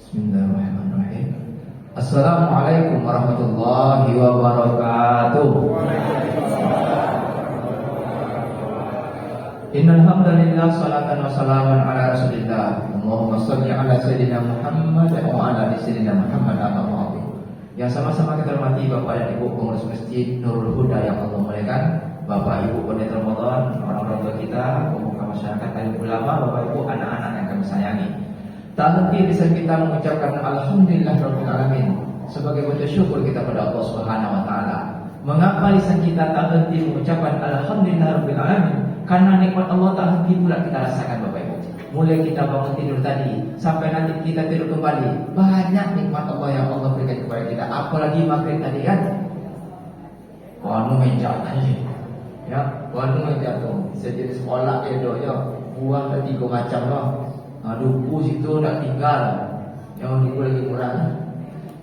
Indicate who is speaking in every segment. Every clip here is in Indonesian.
Speaker 1: Bismillahirrahmanirrahim. Assalamualaikum warahmatullahi wabarakatuh. Innal hamdalillah salatan wa salaman ala rasulillah. Allahumma shalli ala sayyidina Muhammad wa ala ali sayyidina Muhammad amma ba'du. Yang sama-sama kita hormati Bapak dan Ibu pengurus Masjid Nurul Huda yang Allah muliakan, Bapak Ibu pendeta Ramadan, orang-orang tua kita, pemuka masyarakat, alim ulama, Bapak Ibu, anak-anak yang kami sayangi. Tak henti bisa kita mengucapkan alhamdulillah rabbil alamin sebagai bentuk syukur kita pada Allah Subhanahu wa taala. Mengapa lisan kita tak henti mengucapkan alhamdulillah rabbil alamin? Karena nikmat Allah tak henti pula kita rasakan Bapak Ibu. Mulai kita bangun tidur tadi sampai nanti kita tidur kembali, banyak nikmat Allah yang Allah berikan kepada kita. Apalagi maghrib tadi kan, wanu mencak tadi, ya, wanu mencak tu. Sejenis sekolah edo ya, buang ke 3 macam loh. Duku situ nak tinggal, yang duku lagi murah.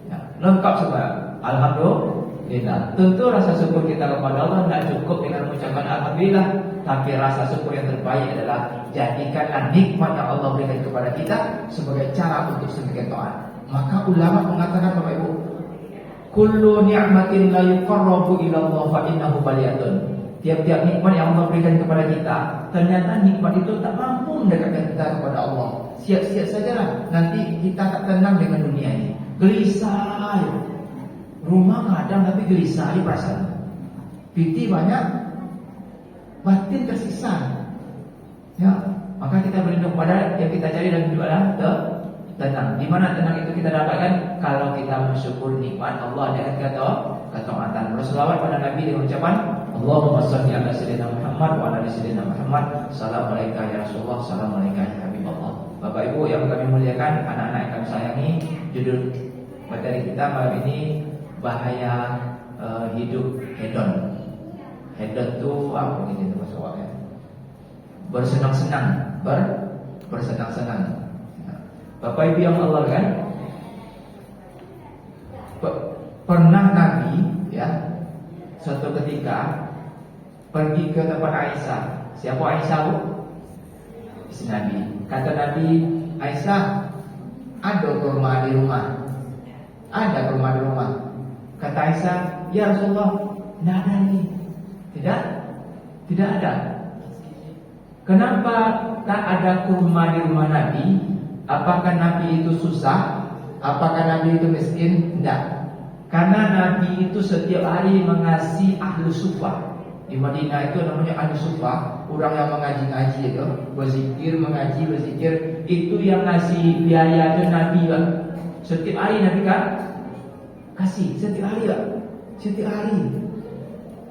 Speaker 1: Ya, lengkap semua. Alhamdulillah. Tentu rasa syukur kita kepada Allah tidak cukup dengan mengucapkan alhamdulillah, tapi rasa syukur yang terbaik adalah jadikanlah nikmat yang Allah berikan kepada kita sebagai cara untuk sebagai taat. Maka ulama mengatakan Bapak Ibu, kullu ni'matin la yuqarrabu ila Allah fa innahu baliyatun. Tiap-tiap nikmat yang Allah berikan kepada kita, ternyata nikmat itu tak mampu mendekatkan kita kepada Allah. Siap-siap sajalah, nanti kita tak tenang dengan dunia ini. Gelisah, rumah kadang tapi gelisah perasaan. Piti banyak, batin tersisa. Ya, maka kita berlindung pada yang kita cari dan juga tenang. Di mana tenang itu kita dapatkan kalau kita bersyukur nikmat Allah dengan ketaatan. Berselawat pada Nabi dengan ucapan Allahumma shalli ala sayyidina Muhammad wa ala ali sayyidina Muhammad. Assalamualaikum ya Rasulullah, assalamualaikum ya Habibullah. Bapak Ibu yang kami muliakan, anak-anak yang kami sayangi, judul materi kita malam ini bahaya hidup hedon. Hedon itu apa gitu maksudnya? Bersenang-senang, bersenang-senang. Bapak Ibu yang Allah kan, pernah Nabi ya suatu ketika pergi ke tempat Aisyah. Siapa Aisyah bu? Istri Nabi. Kata Nabi, Aisyah, ada kurma di rumah? Ada kurma di rumah? Kata Aisyah, ya Rasulullah, tidak ada ini. Tidak ada. Kenapa tak ada kurma di rumah Nabi? Apakah Nabi itu susah? Apakah Nabi itu miskin? Tidak. Karena Nabi itu setiap hari mengasihi ahlu sufah. Di Madinah itu namanya ahlu sufah, orang yang mengaji-ngaji itu, berzikir, mengaji, berzikir. Itu yang ngasih biaya ke Nabi kan. Setiap hari Nabi kan kasih, setiap hari kan.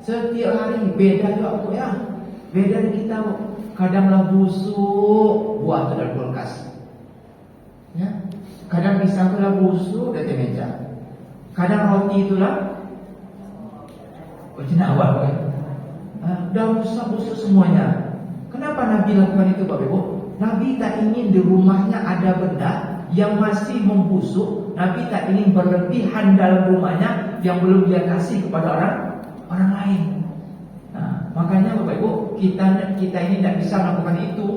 Speaker 1: Setiap hari beda juga aku ya. Beda dari kita. Kadanglah busuk buah itu dalam kulkas. Ya. Kadang pisang itu lah busuk dari meja. Kadang roti itulah jenawat kan. Dah busuk semuanya. Kenapa Nabi lakukan itu Bapak Ibu? Nabi tak ingin di rumahnya ada benda yang masih membusuk. Nabi tak ingin berlebihan dalam rumahnya yang belum dia kasih kepada orang lain. Nah, makanya Bapak Ibu, kita ini tidak bisa melakukan itu.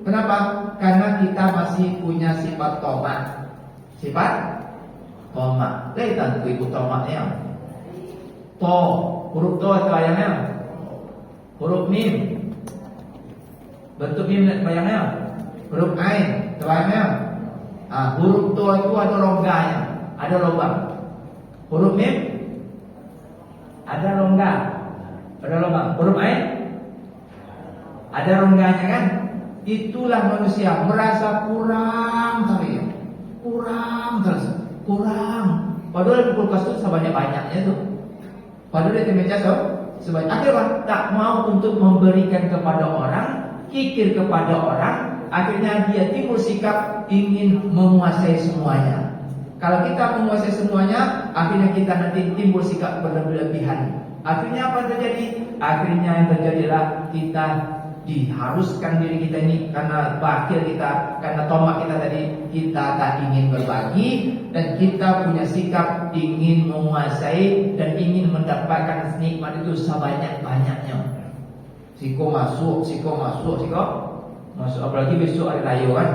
Speaker 1: Kenapa? Karena kita masih punya sifat tomat. Sifat tomat. Lihat tu ibu tomatnya. To, huruf to itu ayamnya. Huruf mim. Bentuk mim bayangnya. Huruf ain itu ayamnya. Huruf to itu ada rongganya, ada lubang. Huruf mim ada rongga, ada lubang. Huruf ain ada rongganya kan? Itulah manusia merasa kurang tadi. Kurang. Padahal di kulkas itu sebanyak-banyaknya tuh. Padahal di meja tuh sebanyak. Akhirnya tak mau untuk memberikan kepada orang, kikir kepada orang. Akhirnya dia timbul sikap ingin menguasai semuanya. Kalau kita menguasai semuanya, akhirnya kita nanti timbul sikap berlebihan. Akhirnya apa yang terjadi? Akhirnya yang terjadilah kita diharuskan diri kita ini karena bakil kita, karena tomak kita tadi, kita tak ingin berbagi dan kita punya sikap ingin menguasai dan ingin mendapatkan nikmat itu sebanyak-banyaknya. Siko masuk, apalagi besok hari raya kan.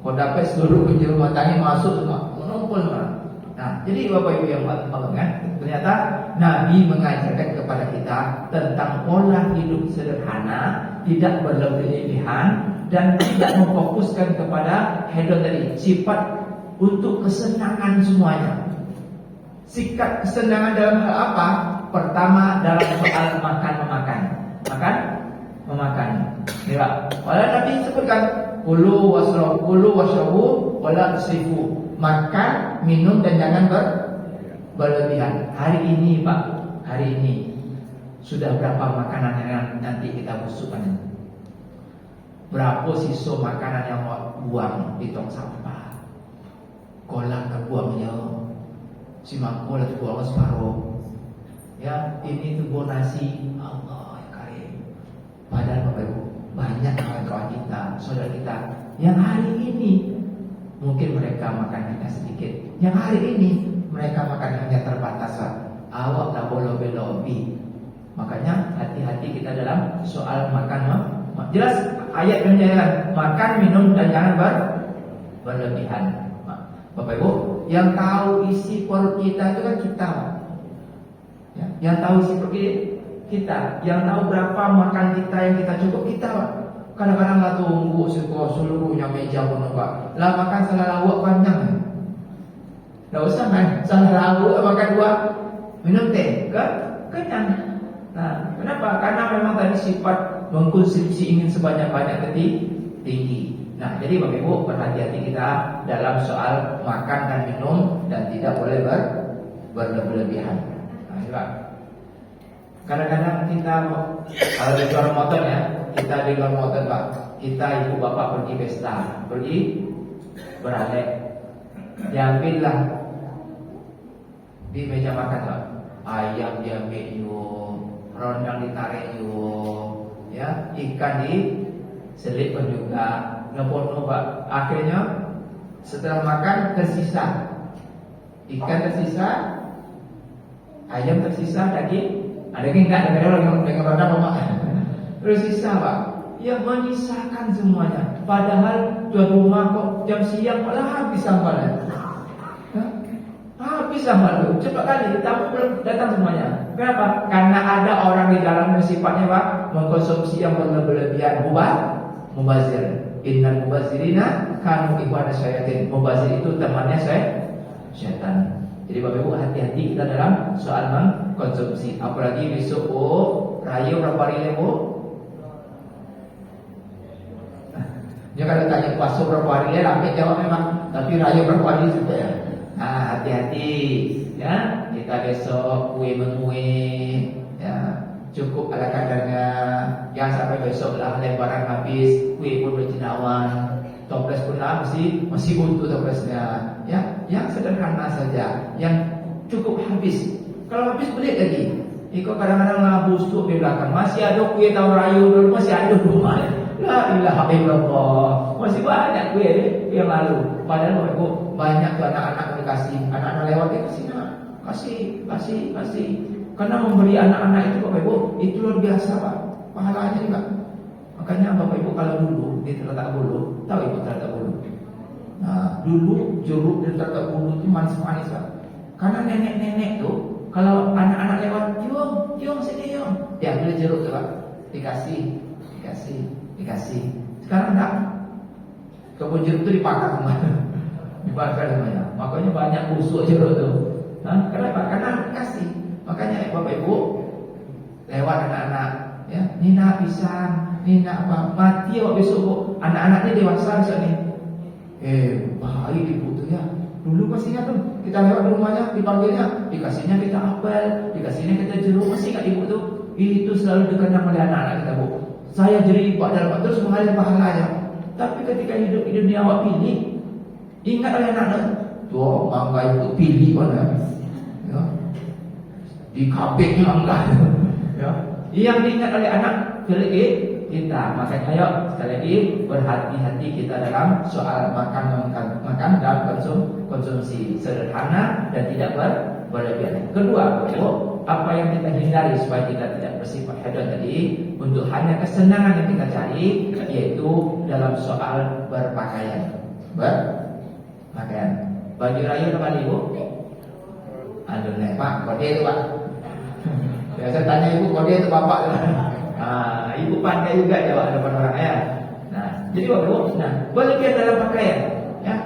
Speaker 1: Kau dapat seluruh penjuru rumah tangga masuk semua, menumpul semua. Nah, jadi Bapak Ibu yang mengenai, ternyata Nabi mengajarkan kepada kita tentang pola hidup sederhana, tidak berlebihan dan tidak memfokuskan kepada hedon tadi, sifat untuk kesenangan semuanya. Sikap kesenangan dalam hal apa? Pertama dalam soal makan-memakan. Memakan. Ya. Oleh Nabi sebutkan kulu wasrabu wala tusrifu. Makan, minum dan jangan berlebihan. Hari ini Pak, hari ini sudah berapa makanan yang nanti kita busukkan? Berapa sisa makanan yang mau buang di tong sampah? Kolak terbuangnya, si mangkok terbuang separuh. Ya, ini tuh nasi Allah ya karim. Padahal Bapak Ibu, banyak kawan-kawan kita, saudara kita yang hari ini mungkin mereka makan hanya sedikit. Yang hari ini mereka makan hanya terbatas. Awak tak boleh belobi. Makanya hati-hati kita dalam soal makan. Jelas ayat penjelasan makan, minum dan jangan berlebihan. Bapak Ibu, yang tahu isi perut kita itu kan kita. Ya, yang tahu isi perut kita, yang tahu berapa makan kita yang kita cukup kita. Kadang-kadang lah tunggu seluruhnya meja pun Pak. Lah makan salah lawak panjang. Tak usah kan, salah lawak makan dua, minum teh, kenyang. Nah, kenapa? Karena memang tadi sifat mengkonsumsi ingin sebanyak-banyak tinggi. Nah, jadi Bapak Ibu berhati-hati kita dalam soal makan dan minum dan tidak boleh berlebihan. Nah, juga. Kadang-kadang kita kalau di luar motor ya, kita di luar motor Pak, kita ibu bapak pergi pesta, pergi beralek, diambillah di meja makan Pak, ayam diambil yuk, rendang ditarik yuk, ya ikan diselipkan juga, ngepono Pak. Akhirnya setelah makan tersisa, ikan tersisa, ayam tersisa, daging. Ada yang enggak dengan rendang Pak. Terus sisa Pak, yang menyisakan semuanya. Padahal tuan rumah kok jam siang malah habis sambalnya. Habis sambal itu, cepat kali tamu belum datang semuanya. Kenapa? Karena ada orang di dalam yang sifatnya Pak mengkonsumsi yang berlebihan, mubazir. Innal mubazirina kanu ikhwana syayatin. Mubazir itu temannya syaitan. Jadi Bapak Ibu hati-hati kita dalam soal mengkonsumsi. Apalagi besok raya berapa hari Bu? Dia kalau tanya puasa berapa hari lambat jawab memang. Tapi raya berapa hari juga ya. Nah, hati-hati ya. Kita besok kue menue ya. Cukup ala kadarnya. Jangan sampai besok lah lebaran habis kue pun berjenawan. Toples pun lah masih utuh toplesnya. Ya, yang sederhana saja, yang cukup habis. Kalau habis beli lagi. Iko kadang-kadang lah busuk di belakang. Masih ada kue tahun raya dulu, masih ada rumah. La ilaha illallah. Masih banyak kue yang lalu. Padahal Bapak Ibu banyak tuh anak-anak dikasih, anak-anak lewat kasih. Karena memberi anak-anak itu Bapak Ibu itu luar biasa Pak. Pahalanya juga. Makanya Bapak Ibu kalau dulu di Terletak Bulu, tahu Ibu Terletak Bulu? Nah, dulu jeruk di Terletak Bulu itu manis-manis Pak. Karena nenek-nenek tuh kalau anak-anak lewat, "Yong, sini yong." Ya, beli jeruk tuh Pak. Dikasih. Sekarang enggak. Kebun jeruk itu dibakar semua. Dibakar semuanya. Makanya banyak busuk jeruk tuh. Nah, kenapa? Karena dikasih. Makanya Bapak Ibu lewat anak-anak ya, Nina pisang, Nina apa, mati ya besok Bu. Anak-anaknya dewasa besok nih. Baik ibu tuh ya. Dulu masih ingat tuh, kita lewat di rumahnya, dipanggilnya, dikasihnya kita apel, dikasihnya kita jeruk, masih ingat ibu tuh. Itu selalu dikenang oleh anak-anak kita Bu. Saya jadi ibu dalam terus mengalir pahalanya. Tapi ketika hidup di dunia awak pilih, ingat oleh anak-anak, tuh mangga itu pilih mana? Ya. Di kabeknya mangga. Ya. Yang diingat oleh anak kita. Makanya ayo sekali lagi berhati-hati kita dalam soal makan dan konsumsi sederhana dan tidak berlebihan. Kedua, apa yang kita hindari supaya kita tidak bersifat hedon tadi untuk hanya kesenangan yang kita cari, yaitu dalam soal berpakaian. berpakaian. Baju raya apa nih ibu? Aduh nih pak, kode itu pak. Biasa tanya ibu kode itu bapak. Ibu pandai juga jawab depan orang ya. Nah, jadi bapak ibu, berlebihan dalam pakaian, ya.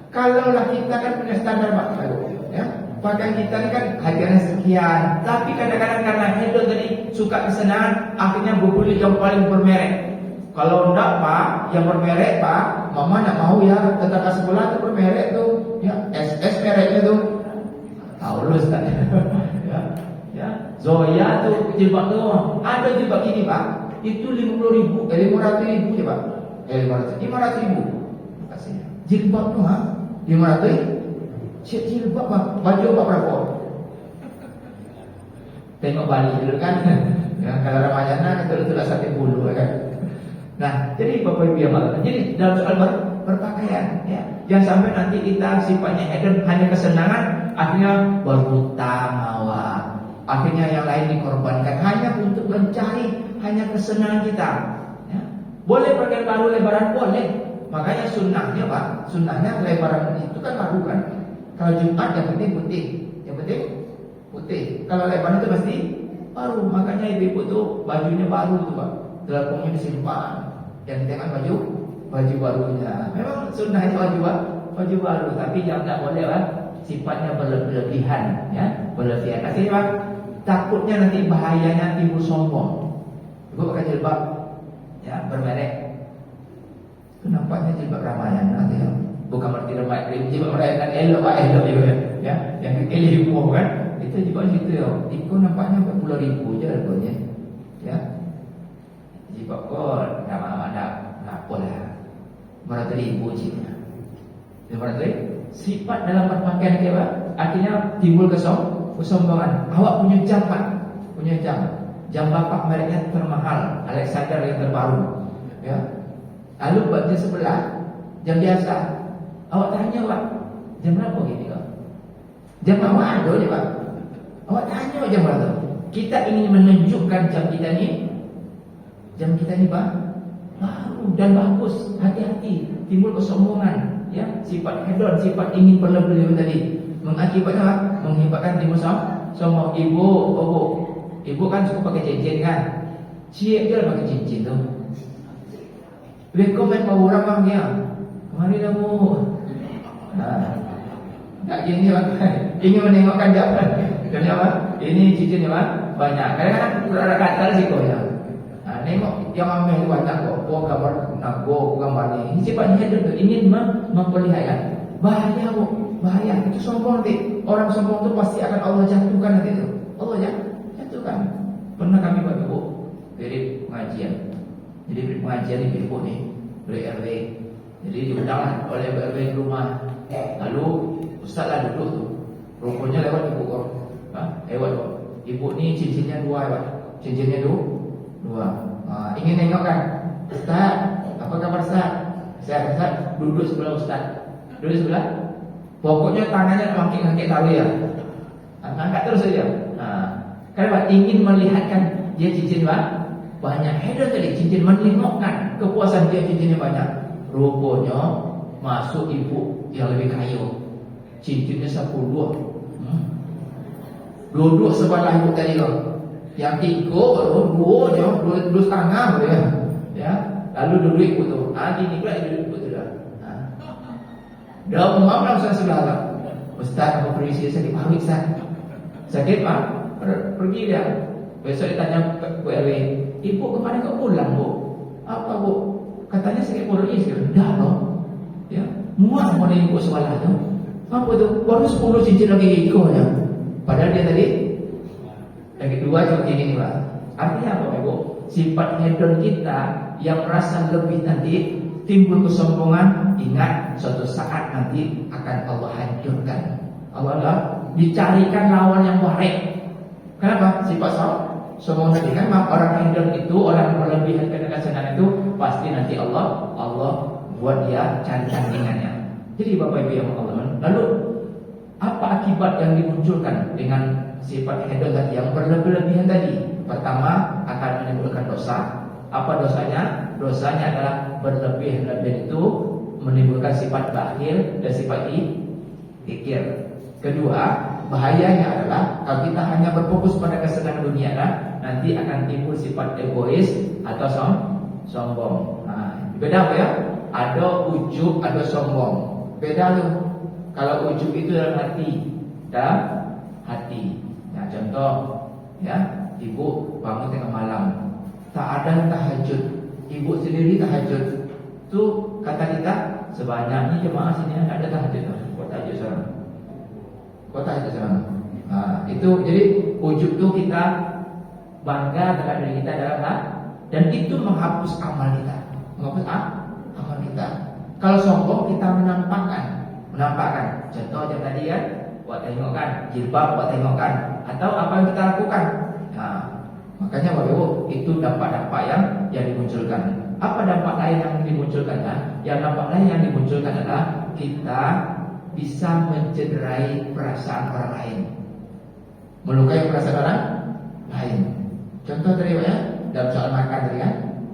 Speaker 1: Kalaulah kita kan punya standar pak, ya. Pakaian kita ini kan harganya sekian, tapi kadang-kadang karena hedon tadi suka kesenangan, akhirnya berbeli yang paling bermerek. Kalau enggak pak, yang bermerek pak, mama nak mau ya tetangga sebelah tuh bermerek tuh, ya SS mereknya tuh, tahu lu kan? ya, Zoya tuh jilbab tuh, ada jilbab ini pak, itu 50.000, 500.000 ya pak, 500.000, kasih jilbab tuh 500. Jilbab baju apa berapa? Tengok Bali dulu kan. Ya, kalau Ramayana itu sate bulu kan. Nah, jadi Bapak Ibu yang malam. Jadi dalam soal berpakaian, ya, jangan sampai nanti kita sifatnya hedon hanya kesenangan, akhirnya berhutang awak. Akhirnya yang lain dikorbankan hanya untuk mencari hanya kesenangan kita. Ya. Boleh pakai baru lebaran boleh. Makanya sunnahnya pak, sunnahnya lebaran itu kan baru kan. Kalau Jumat yang penting putih. Kalau lebaran itu pasti baru. Makanya ibu-ibu tuh bajunya baru tuh pak, telapungnya disimpan. Yang ditengah baju barunya. Memang sunnahnya baju baru, tapi jangan tak boleh pak, sifatnya berlebihan, ya berlebihan. Kasih pak, takutnya nanti bahayanya timbul sombong. Ibu pakai jilbab, ya bermerek. Nampaknya jilbab Ramayana aja. Bukan berarti remai, jilbab Ramayana elok ya. Yang kekeli ibu kan, itu jilbab gitu ya. Itu nampaknya 40.000 je harganya, ya. Jilbab kok nama-nama apa lah, 100.000 cina. 500. Sifat dalam berpakaian kita, akhirnya timbul kesombongan. Awak punya jam pak, jam bapak mereknya termahal, Alexander yang terbaru, ya. Lalu buat jam sebelah, jam biasa. Awak tanya pak, jam berapa gini kok? Jam awak ada je pak. Awak tanya jam berapa? Kita ingin menunjukkan jam kita ni pak baru dan bagus. Hati-hati, timbul kesombongan, ya. Sifat hedon, sifat ingin berlebihan tadi mengakibatkan apa? Mengakibatkan timbul sombong. Ibu kan suka pakai cincin kan? Cik dia pakai cincin tu. Rekomen bawa orang bang dia. Kemari dah bu. Tak gini bang. Ingin menengokkan jawapan. Jadi apa? Ini cincinnya bang banyak. Kadang-kadang ada kata risiko ya. Nengok yang ambil itu banyak kok. Gambar gambar ni. Ini sifatnya hedon tu. Ingin memperlihatkan. Bahaya bu. Bahaya. Itu sombong nanti. Orang sombong tu pasti akan Allah jatuhkan nanti tu. Allah jatuhkan. Pernah kami buat bu. Dari pengajian. Jadi beri pengajian di ibu ni, beri RW. Jadi diundanglah oleh RW di rumah. Lalu ustaz lah duduk tu. Rupanya lewat ibu kor. Lewat kor. Ibu ni cincinnya 2 ya. Cincinnya 2. Ingin tengok kan? Ustaz, apa kabar ustaz? Ustaz duduk sebelah ustaz. Duduk sebelah. Pokoknya tangannya ngangkit tahu ya. Angkat terus saja. Kenapa? Ingin melihatkan dia cincin banyak. Hedon tadi cincin menengokkan kepuasan dia cincinnya banyak. Rupanya masuk ibu yang lebih kaya. Cincinnya 10 duduk sebelah ibu tadi loh. Yang 3 baru 2 setengah ya. Lalu duduk ibu tu. Gini pula duduk ibu tu dah. Dah memang langsung sebelah lah. Ustaz apa permisi sakit paru Ustaz? Sakit pak? Pergi dia. Besok ditanya ke RW, ibu kemarin kok pulang bu? Apa bu? Katanya sakit perut sekarang. Dah loh. Ya, muat pada ibu sebelah tu. Apa tu? Baru 10 cincin lagi ikut ya. Padahal dia tadi lagi 2 cuma kayak gini pak. Artinya apa ibu? Sifat hedon kita yang merasa lebih nanti timbul kesombongan. Ingat suatu saat nanti akan Allah hancurkan. Allah dicarikan lawan yang baik. Kenapa? Sifat sombong tadi kan orang hedon itu, orang berlebihan kesenangan itu pasti nanti Allah buat dia cari tandingannya. Jadi Bapak Ibu yang Allah, lalu apa akibat yang dimunculkan dengan sifat hedon tadi yang berlebihan tadi? Pertama akan menimbulkan dosa. Apa dosanya? Dosanya adalah berlebihan itu menimbulkan sifat bakhil dan sifat kikir. Kedua, bahayanya adalah kalau kita hanya berfokus pada kesenangan dunia, nanti akan timbul sifat egois atau sombong. Beda apa ya? Ada ujub, ada sombong. Beda loh. Kalau ujub itu dalam hati. Ya, contoh, ya, ibu bangun tengah malam, tak ada tahajud, ibu sendiri tahajud. Tuh kata kita, sebanyak ini jemaah sini ada tahajud. Kok tahajud sekarang? Itu jadi ujub tuh kita bangga dengan diri kita dan itu menghapus amal kita. Amal kita. Kalau sombong kita menampakkan. Contoh yang tadi ya, buat tengokkan, jilbab buat tengokkan, atau apa yang kita lakukan. Makanya Bapak Ibu, itu dampak-dampak yang dimunculkan. Apa dampak lain yang dimunculkan? Yang dampak lain yang dimunculkan adalah kita bisa mencederai perasaan orang lain, melukai perasaan orang lain. Contoh tadi ya, dalam soal makan tadi kan,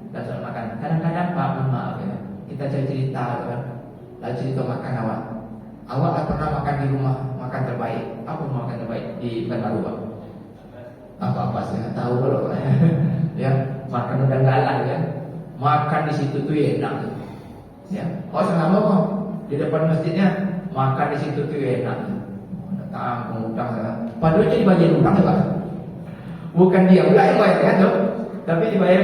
Speaker 1: dalam soal makan. Kadang-kadang Pak, mohon maaf ya, kita cerita kan, lalu cerita makan awak pernah makan di rumah makan terbaik. Apa makan terbaik di Pekanbaru Pak? Apa saya tahu kalau ya, makan udang galah ya, makan di situ tuh enak ya. Sama kok di depan masjidnya makan di situ tuh enak. Tanggung utang ya. Padahal jadi bayar utang ya Pak. Bukan dia pula yang bayar kan tuh, tapi dibayar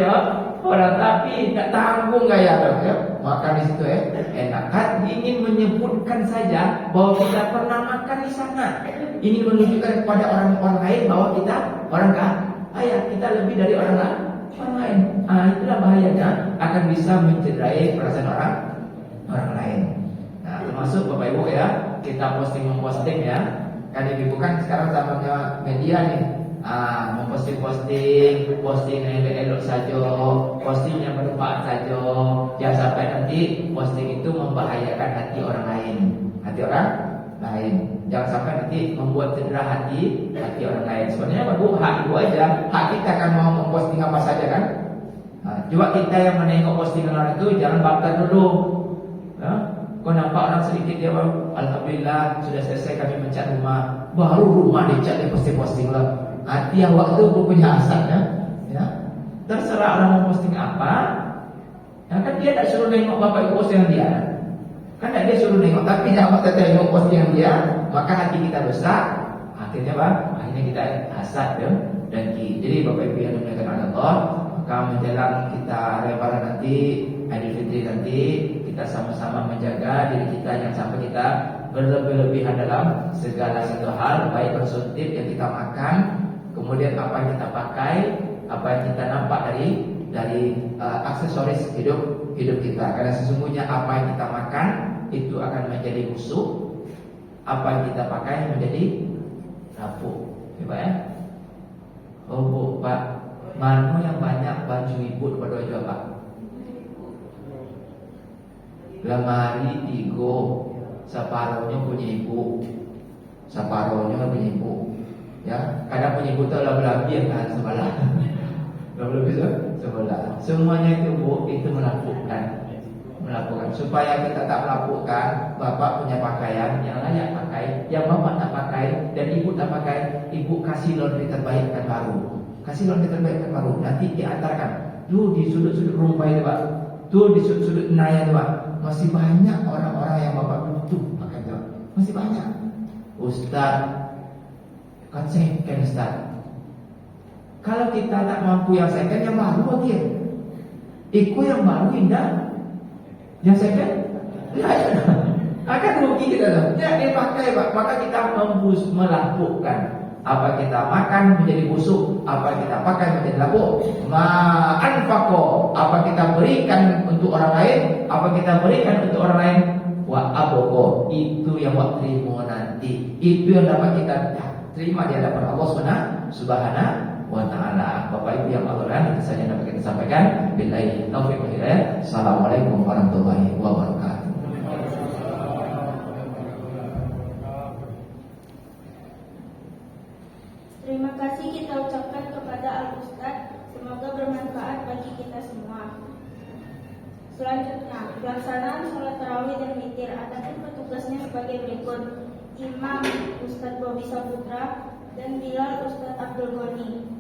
Speaker 1: orang, tapi tak tanggung gaya tuh ya. Makan di situ enak kan, ingin menyebutkan saja bahwa kita pernah makan di sana, ingin menunjukkan kepada orang lain bahwa kita orang kaya, kita lebih dari orang lain. Itulah bahayanya, akan bisa mencederai perasaan orang lain. Termasuk Bapak Ibu ya, kita memposting ya. Kan ibu kan sekarang zamannya media nih. Posting yang elok saja, posting yang bermanfaat saja. Jangan sampai nanti posting itu membahayakan hati orang lain. Jangan sampai nanti membuat cedera hati orang lain. Sebenarnya Bapak Ibu, hak ibu aja, hak kita kan mau memposting apa saja kan. Coba kita yang menengok postingan orang itu jangan bakar dulu. Kau nampak orang sedikit dia baru, alhamdulillah sudah selesai kami mencat rumah, baru rumah dicat dia posting lah. Tiap waktu punya asal ya. Terserah orang mau posting apa, ya kan dia tak suruh nengok Bapak Ibu postingan dia. Kan tak dia suruh nengok, tapi jangan kita tengok postingan dia, maka hati kita rusak. Akhirnya akhirnya kita hasad ya. Dan jadi Bapak Ibu yang dimuliakan Allah, maka menjelang kita lebaran nanti, Idul Fitri nanti, kita sama-sama menjaga diri kita, jangan sampai kita berlebih-lebihan dalam segala satu hal, baik konsumtif yang kita makan, kemudian apa yang kita pakai, apa yang kita nampak dari aksesoris hidup kita. Karena sesungguhnya apa yang kita makan itu akan menjadi musuh, apa yang kita pakai menjadi rapuh. Pak ya? Oh Bu, Pak, mana yang banyak baju ibu daripada baju Pak? Lemari 3, separuhnya punya ibu, separuhnya punya ibu. Ya, kadang punya ibu tu lebih-lebih kan sebelah. Lebih-lebih sebelah. Semuanya itu Bu, itu melakukan supaya kita tak melakukan. Bapak punya pakaian yang layak pakai, yang bapak tak pakai dan ibu tak pakai, ibu kasih laundry terbaik kan baru. Nanti diantarkan tuh di sudut-sudut rumah itu Pak, tuh di sudut-sudut naya itu Pak, masih banyak orang-orang yang bapak butuh pakai itu, masih banyak. Ustaz, kan second Ustaz. Kalau kita tak mampu yang second, yang baru aja. Ikut yang baru indah. Yang second, akan rugi kita tuh. Ya dipakai Pak, maka kita melakukan. Apa kita makan menjadi busuk, apa kita pakai menjadi lapuk. Ma'anfaqo, apa kita berikan untuk orang lain, apa kita berikan untuk orang lain. Wa aboko, itu yang wa terima nanti. Itu yang dapat kita terima di hadapan Allah Subhanahu wa ta'ala. Bapak Ibu yang Allah, itu saja dapat kita sampaikan. Billahi taufiq wal hidayah. Assalamualaikum warahmatullahi wabarakatuh.
Speaker 2: Terima kasih kita ucapkan kepada Al Ustadz. Semoga bermanfaat bagi kita semua. Selanjutnya, pelaksanaan sholat tarawih dan witir. Adapun petugasnya sebagai berikut: Imam Ustadz Bobi Saputra dan Bilal Ustadz Abdul Ghani.